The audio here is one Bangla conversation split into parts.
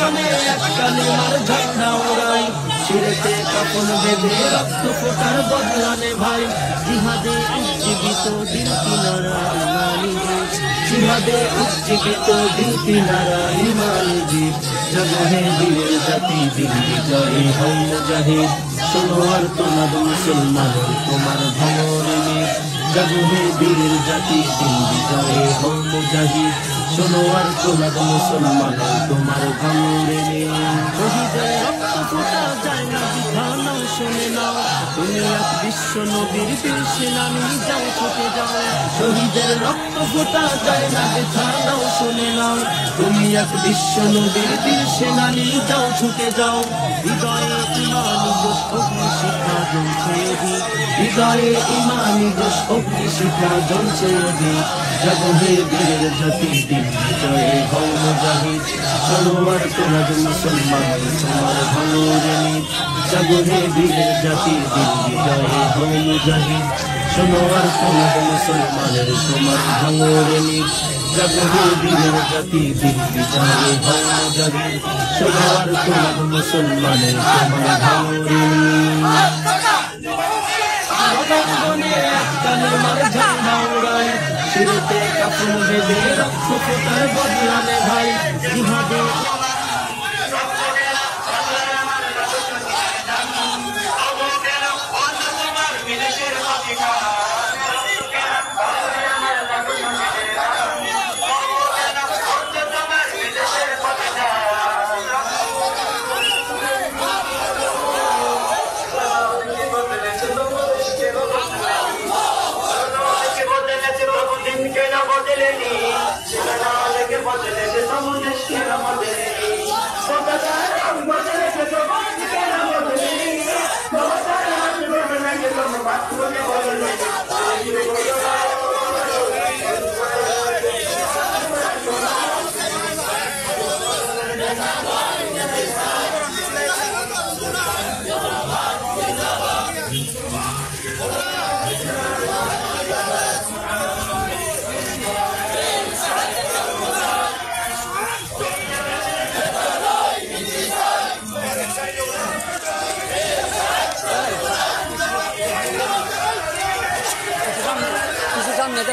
গনে এক কালিমার ঝান্ডা ওড়াই, শিরেতে কাফন বেঁধে রক্ত ফোটার বদলানে ভাই। জিহাদে উজ্জীবিত দিল কিনারা ইমানি জীব, জিহাদে উজ্জীবিত দিল কিনারা ইমানি জীব। জাগো হে বীরের জাতি, দিন বিজয়ী হও মুজাহিদ। শোনো আর তোমার মুসলমান তোমার ভমরে নিয়ে। জাগো হে বীরের জাতি, দিন বিজয়ী হও মুজাহিদ। শোনো আর তোমার মুসলমান তোমার ভমরে নিয়ে। শহীদের রক্ত ফোটা যায় না বৃথা, নাও শুনে নাও তুমি এক বিশ্ব নবীর বীর সেনানী, যাও ছুটে যাও। শহীদের রক্ত ফোটা যায় না বৃথা, নাও শুনে নাও তুমি এক বিশ্ব নবীর বীর সেনানী, যাও ছুটে যাও। হৃদয়ে ইমানি জোশ অগ্নি শিখা জ্বলছে অধিক, হৃদয়ে ইমানি জোশ অগ্নি শিখা জ্বলছে অধিক। জাগো হে বীরের জাতি, দিন বিজয়ে হও মুজাহিদ। শোনো আর তোমরা মুসলমান তোমার ভাঙরে নিত। জাগো হে বীরের জাতি, দিন বিজয়ে হও মুজাহিদ। শোনো আর তোমরা মুসলমানের তোমার ভাঙরে নিত। জাগো হে বীরের জাতি, দিন বিজয়ে হও মুজাহিদ। শোনো আর তোমরা মুসলমানের তোমার ভাঙরে নিত। গনে এক কালিমার ঝান্ডা ওড়াই, শিরেতে কাফন বেঁধে রক্ত ফোটার বদলানে ভাই। জিহাদে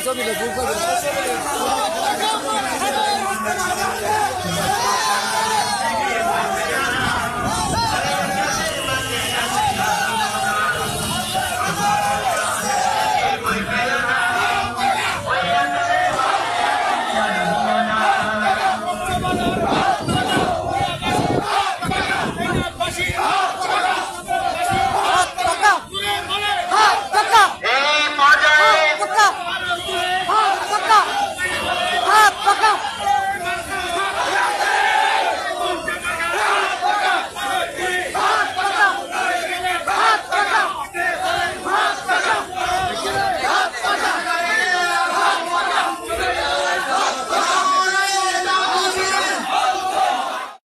ছবি